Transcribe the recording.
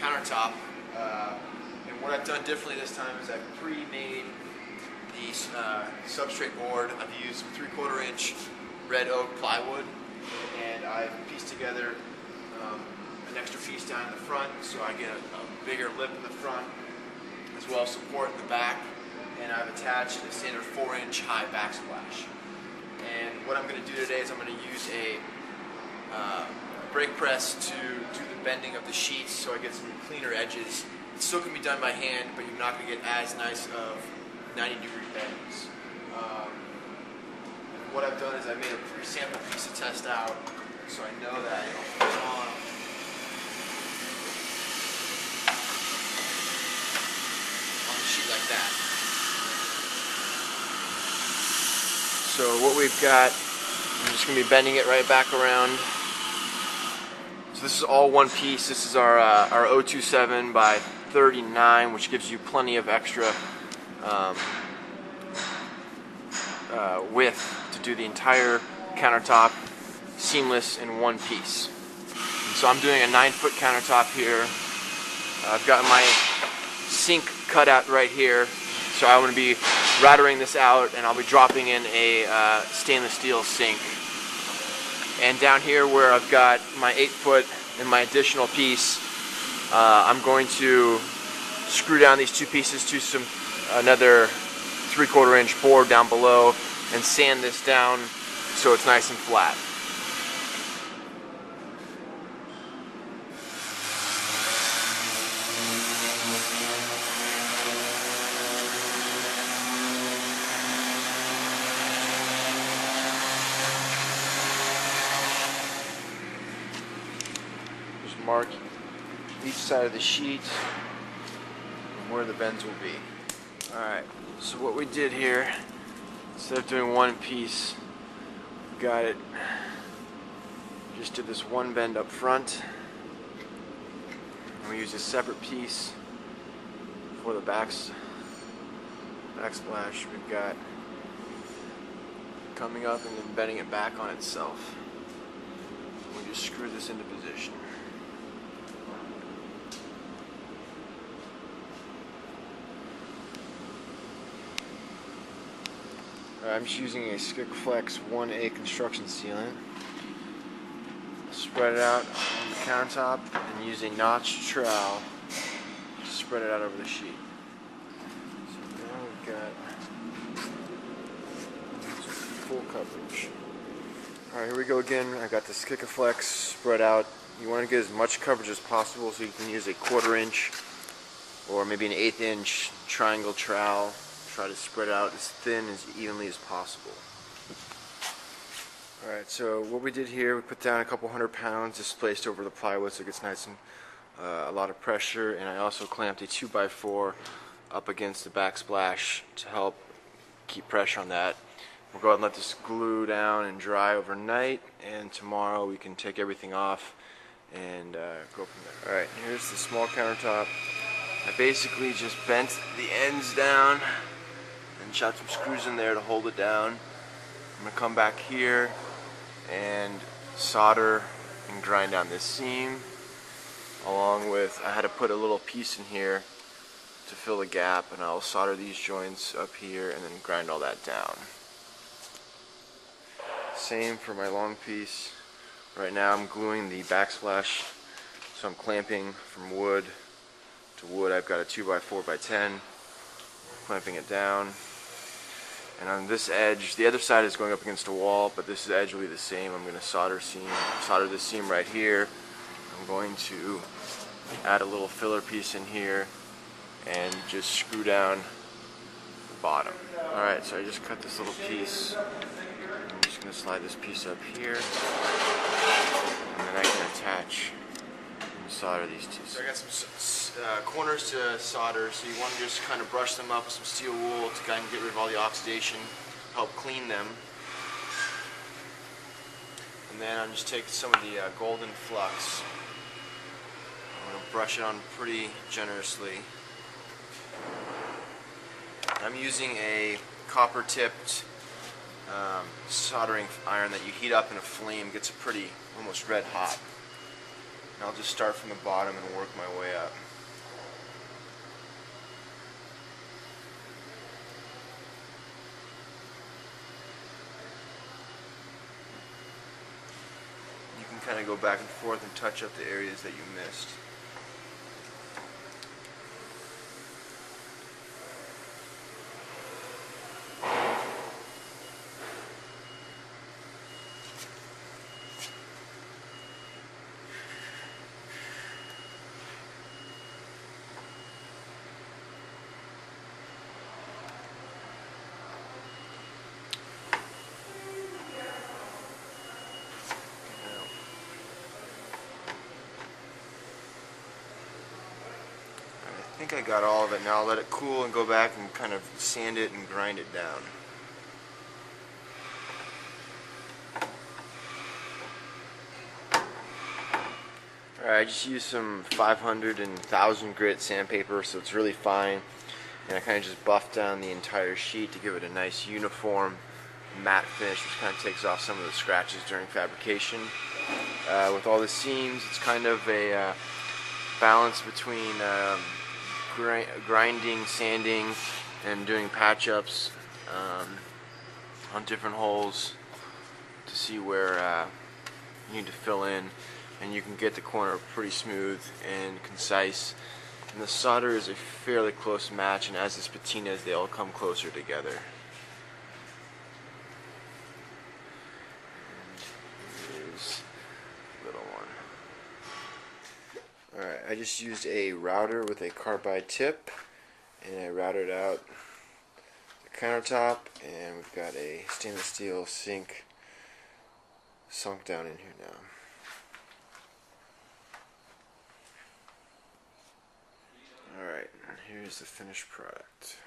countertop. And what I've done differently this time is I've pre-made the substrate board. I've used 3/4 inch red oak plywood, and I've pieced together an extra piece down in the front so I get a bigger lip in the front, as well as support in the back. And I've attached a standard 4-inch high backsplash. And what I'm going to do today is I'm going to use a brake press to do the bending of the sheets so I get some cleaner edges. It still can be done by hand, but you're not going to get as nice of 90-degree bends. And what I've done is I made a pre-sample piece to test out so I know that it'll fit on the sheet like that. So what we've got, I'm just going to be bending it right back around. So this is all one piece. This is our 027 by 39, which gives you plenty of extra width to do the entire countertop seamless in one piece. And so I'm doing a 9-foot countertop here. I've got my sink cut out right here. So I'm going to be routering this out, and I'll be dropping in a stainless steel sink. And down here where I've got my 8-foot and my additional piece, I'm going to screw down these two pieces to another 3/4 inch board down below and sand this down so it's nice and flat. Mark each side of the sheet and where the bends will be. Alright, so what we did here, instead of doing one piece, we got it, just did this one bend up front, and we used a separate piece for the backsplash. We've got coming up and then bending it back on itself. We just screw this into position. I'm just using a Sikaflex 1A construction sealant. Spread it out on the countertop and use a notched trowel to spread it out over the sheet. So now we've got full coverage. Alright, here we go again. I've got the Sikaflex spread out. You want to get as much coverage as possible, so you can use a 1/4 inch or maybe an 1/8 inch triangle trowel. Try to spread out as thin, as evenly as possible. Alright, so what we did here, we put down a couple 100 pounds displaced over the plywood so it gets nice and a lot of pressure, and I also clamped a 2x4 up against the backsplash to help keep pressure on that. We'll go ahead and let this glue down and dry overnight, and tomorrow we can take everything off and go from there. Alright, here's the small countertop. I basically just bent the ends down and shot some screws in there to hold it down. I'm going to come back here and solder and grind down this seam, along with, I had to put a little piece in here to fill the gap, and I'll solder these joints up here and then grind all that down. Same for my long piece. Right now I'm gluing the backsplash, so I'm clamping from wood to wood. I've got a 2x4 by 10, clamping it down. And on this edge, the other side is going up against a wall, but this edge will be the same. I'm going to solder this seam right here. I'm going to add a little filler piece in here and just screw down the bottom. Alright, so I just cut this little piece. I'm just going to slide this piece up here, and then I can attach and solder these two. So I got some corners to solder, so you want to just kind of brush them up with some steel wool to kind of get rid of all the oxidation, help clean them. And then I'm just taking some of the golden flux. I'm going to brush it on pretty generously. I'm using a copper-tipped soldering iron that you heat up in a flame, gets pretty almost red hot. And I'll just start from the bottom and work my way up. kind of go back and forth and touch up the areas that you missed. I think I got all of it. Now I'll let it cool and go back and kind of sand it and grind it down. Alright, I just used some 500 and 1000 grit sandpaper, so it's really fine. And I kind of just buffed down the entire sheet to give it a nice uniform matte finish, which kind of takes off some of the scratches during fabrication. With all the seams, it's kind of a balance between grinding, sanding, and doing patch-ups on different holes to see where you need to fill in, and you can get the corner pretty smooth and concise. And the solder is a fairly close match, and as this patinas, they all come closer together. And here's the little one. Alright, I just used a router with a carbide tip, and I routed out the countertop, and we've got a stainless steel sink sunk down in here now. Alright, here's the finished product.